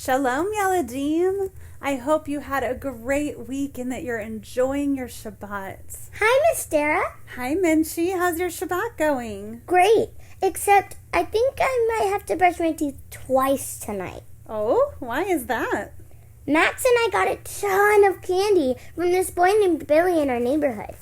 Shalom, Yaladim. I hope you had a great week and that you're enjoying your Shabbat. Hi, Miss Dara. Hi, Menchie. How's your Shabbat going? Great, except I think I might have to brush my teeth twice tonight. Oh, why is that? Max and I got a ton of candy from this boy named Billy in our neighborhood.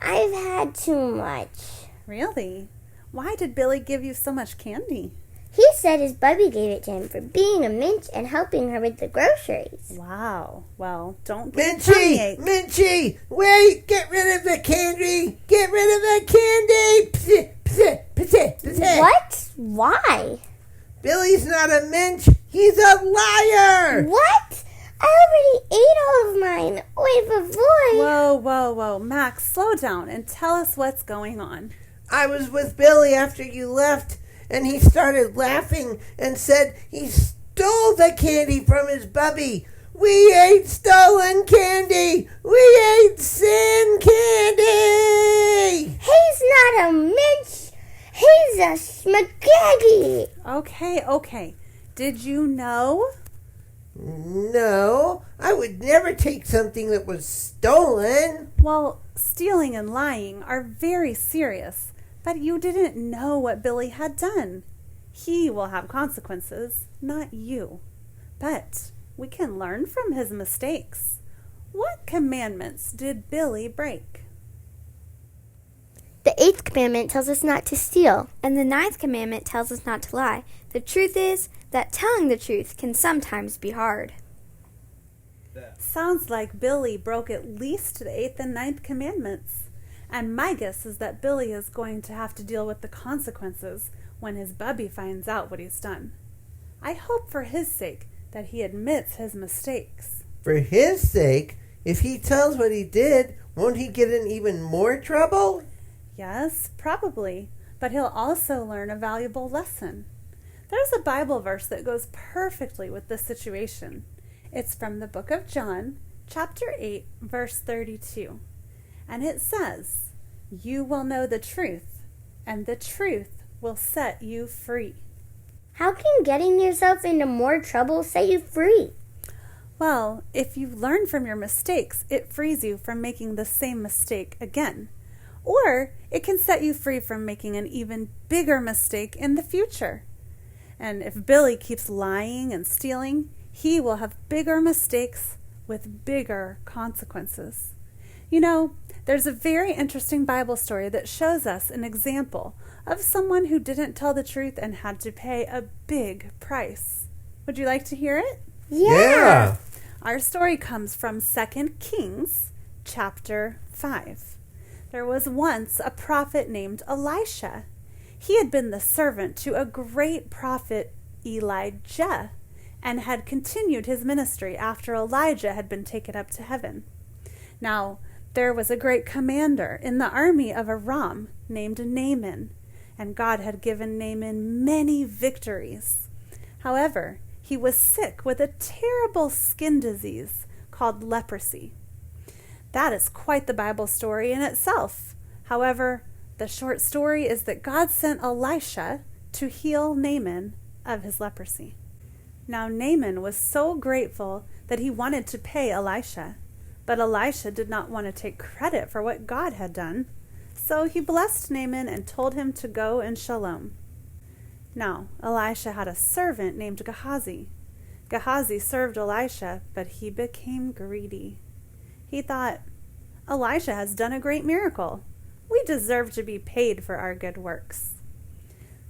I've had too much. Really? Why did Billy give you so much candy? He said his bubby gave it to him for being a Mench and helping her with the groceries. Wow. Well, don't get tummy ache. Menchie! Wait! Get rid of the candy! Get rid of the candy! Psst, psst, psst, psst. What? Why? Billy's not a Mench! He's a liar! What? I already ate all of mine. Wait, but boy. Whoa. Max, slow down and tell us what's going on. I was with Billy after you left, and he started laughing and said he stole the candy from his bubby. We ate stolen candy. We ate sin candy. He's not a Mench. He's a schmagaggy. Okay. Did you know? No, I would never take something that was stolen. Well, stealing and lying are very serious. But you didn't know what Billy had done. He will have consequences, not you. But we can learn from his mistakes. What commandments did Billy break? The 8th commandment tells us not to steal. And the 9th commandment tells us not to lie. The truth is that telling the truth can sometimes be hard. Sounds like Billy broke at least the 8th and 9th commandments. And my guess is that Billy is going to have to deal with the consequences when his bubby finds out what he's done. I hope for his sake that he admits his mistakes. For his sake, if he tells what he did, won't he get in even more trouble? Yes, probably, but he'll also learn a valuable lesson. There's a Bible verse that goes perfectly with this situation. It's from the book of John, chapter 8, verse 32. And it says, "You will know the truth, and the truth will set you free." How can getting yourself into more trouble set you free? Well, if you learn from your mistakes, it frees you from making the same mistake again. Or it can set you free from making an even bigger mistake in the future. And if Billy keeps lying and stealing, he will have bigger mistakes with bigger consequences. You know, there's a very interesting Bible story that shows us an example of someone who didn't tell the truth and had to pay a big price. Would you like to hear it? Yeah. Our story comes from 2 Kings, chapter 5. There was once a prophet named Elisha. He had been the servant to a great prophet, Elijah, and had continued his ministry after Elijah had been taken up to heaven. Now, there was a great commander in the army of Aram named Naaman, and God had given Naaman many victories. However, he was sick with a terrible skin disease called leprosy. That is quite the Bible story in itself. However, the short story is that God sent Elisha to heal Naaman of his leprosy. Now Naaman was so grateful that he wanted to pay Elisha. But Elisha did not want to take credit for what God had done, so he blessed Naaman and told him to go in shalom. Now, Elisha had a servant named Gehazi. Gehazi served Elisha, but he became greedy. He thought, "Elisha has done a great miracle. We deserve to be paid for our good works."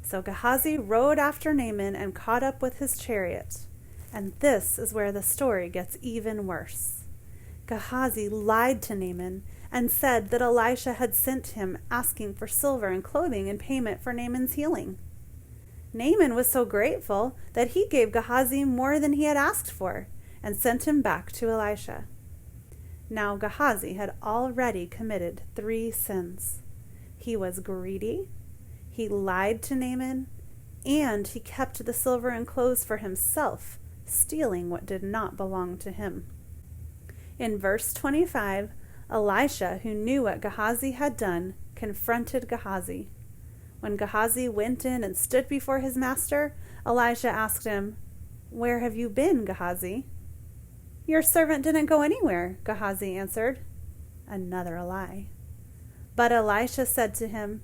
So Gehazi rode after Naaman and caught up with his chariot. And this is where the story gets even worse. Gehazi lied to Naaman and said that Elisha had sent him asking for silver and clothing in payment for Naaman's healing. Naaman was so grateful that he gave Gehazi more than he had asked for and sent him back to Elisha. Now Gehazi had already committed 3 sins. He was greedy, he lied to Naaman, and he kept the silver and clothes for himself, stealing what did not belong to him. In verse 25, Elisha, who knew what Gehazi had done, confronted Gehazi. When Gehazi went in and stood before his master, Elisha asked him, "Where have you been, Gehazi?" "Your servant didn't go anywhere," Gehazi answered. Another lie. But Elisha said to him,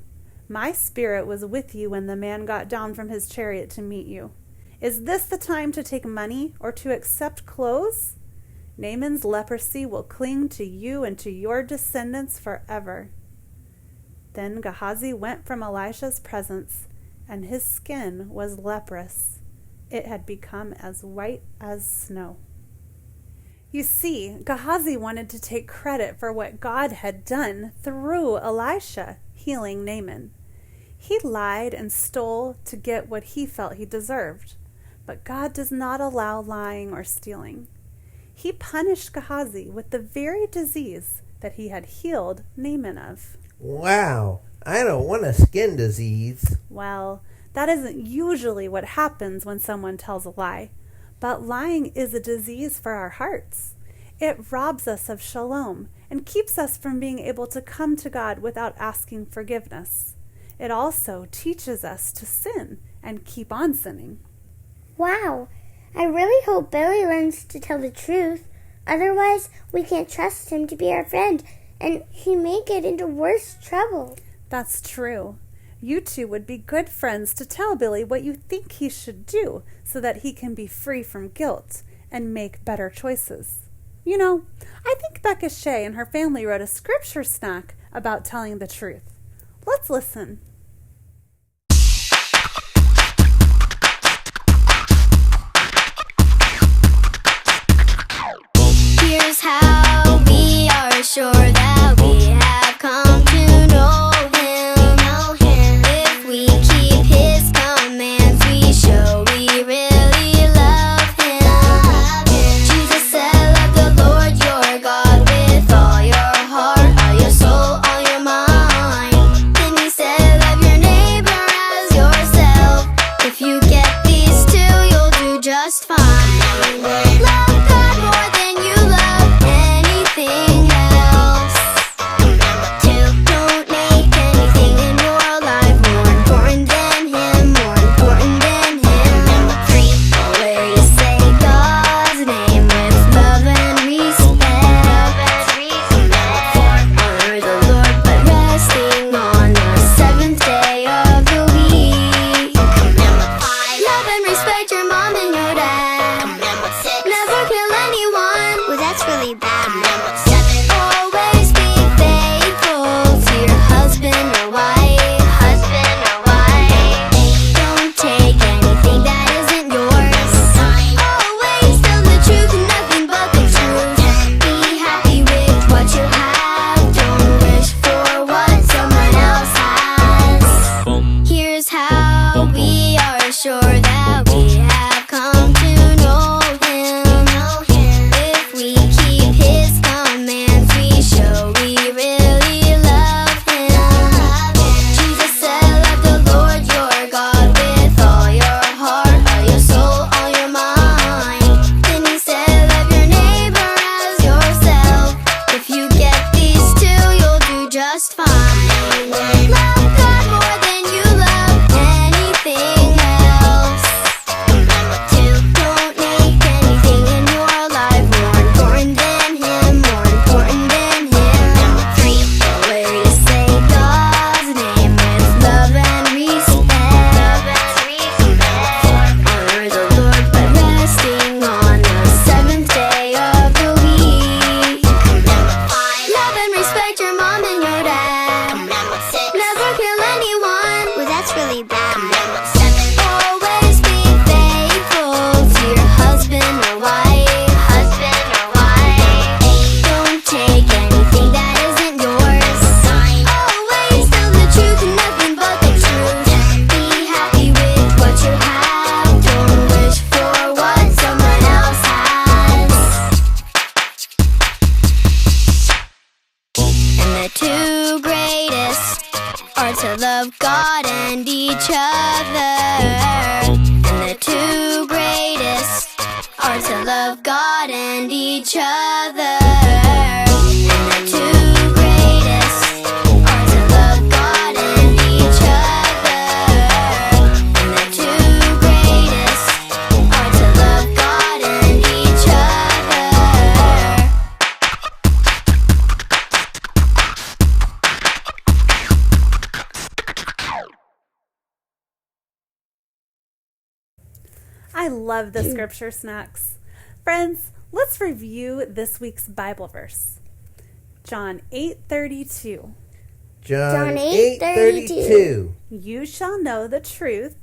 "My spirit was with you when the man got down from his chariot to meet you. Is this the time to take money or to accept clothes? Naaman's leprosy will cling to you and to your descendants forever." Then Gehazi went from Elisha's presence, and his skin was leprous. It had become as white as snow. You see, Gehazi wanted to take credit for what God had done through Elisha, healing Naaman. He lied and stole to get what he felt he deserved. But God does not allow lying or stealing. He punished Gehazi with the very disease that he had healed Naaman of. Wow, I don't want a skin disease. Well, that isn't usually what happens when someone tells a lie. But lying is a disease for our hearts. It robs us of shalom and keeps us from being able to come to God without asking forgiveness. It also teaches us to sin and keep on sinning. Wow, I really hope Billy learns to tell the truth. Otherwise, we can't trust him to be our friend, and he may get into worse trouble. That's true. You two would be good friends to tell Billy what you think he should do so that he can be free from guilt and make better choices. You know, I think Beckah Shae and her family wrote a scripture snack about telling the truth. Let's listen. Here's how we are sure that we have come to know him. If we keep his commands, we show we really love him. Jesus said, love the Lord your God with all your heart, all your soul, all your mind. Then he said, love your neighbor as yourself. If you get these two, you'll do just fine. Love God more than you love anything else. 2, don't make anything in your life more important than him, more important than him. 3, always say God's name with love and respect. 4, honor the Lord by resting on the 7th day of the week. 5, love and respect your mom and your dad. 6, never kill anyone. Well, that's really bad. 7, always be faithful to your husband or wife. 8, don't take anything that isn't yours. 9, always tell the truth and nothing but the truth. Be happy with what you have. Don't wish for what someone else has. Here's how we are sure that we have come to know him. If we keep his commands, we show we really love him. Jesus said, love the Lord your God with all your heart, all your soul, all your mind. Then he said, love your neighbor as yourself. If you get these two, you'll do just fine. Love God more than you love anything else. 2, don't make anything in your life more important than him, more important than him. 3, always say God's name with love and respect. 4, honor the Lord by resting on the 7th day of the week. 5, love and respect your mom and your dad. 6, never kill anyone. Well, that's really bad. 7, always be faithful to your husband or wife. 8, don't take anything that isn't yours. 9, always tell the truth and nothing but the truth. Be happy with what you have. Don't wish for what someone else has. And the 2 greatest are to love God and each other. And the 2 greatest are to love God and each other. And the 2 greatest are to love God and each other. And the 2 greatest are to love I love the scripture snacks. Friends, let's review this week's Bible verse. John 8:32. John 8:32. You shall know the truth,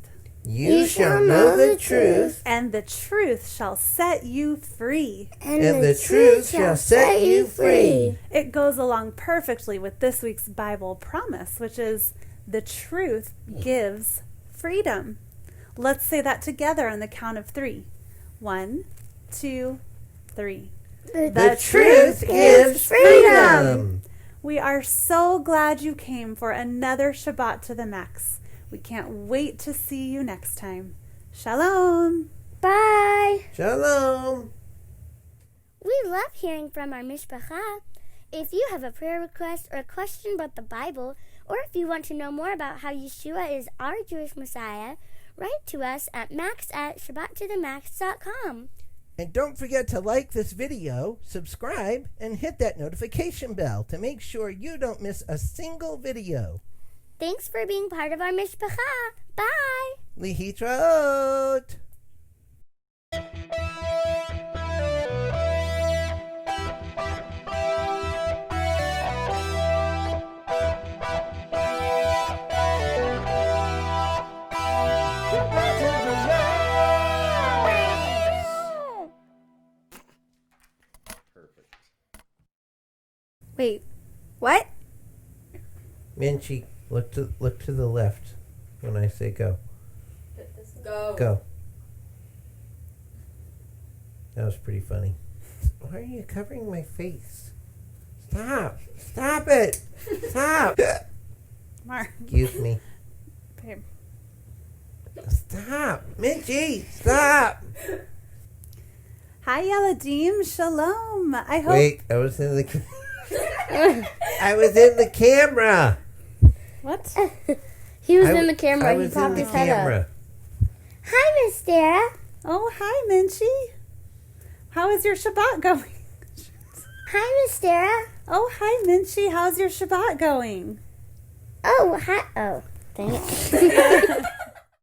You shall know the truth, and the truth shall set you free. and the truth shall set you free. It goes along perfectly with this week's Bible promise, which is the truth gives freedom. Let's say that together on the count of 3. 1, 2, 3. The truth gives freedom. We are so glad you came for another Shabbat to the Max. We can't wait to see you next time. Shalom. Bye. Shalom. We love hearing from our mishpacha. If you have a prayer request or a question about the Bible, or if you want to know more about how Yeshua is our Jewish Messiah, write to us at max@shabbattothemax.com. And don't forget to like this video, subscribe, and hit that notification bell to make sure you don't miss a single video. Thanks for being part of our mishpacha. Bye. Lihitraot. Wait, what? Menchie, look to the left when I say go. Go. Go. That was pretty funny. Why are you covering my face? Stop! Stop it! Stop! Mark. Excuse me. Babe. Stop! Menchie! Stop! Hi, Yaladim. Shalom. I hope. Wait, I was in the camera. What? He was in the camera. I He was popped in the his head camera. up. Hi, Miss Dara. Oh, hi, Menchie. How is your Shabbat going? Hi, Miss Dara. Oh, hi, Menchie. How's your Shabbat going? Oh, hi. Oh, dang it.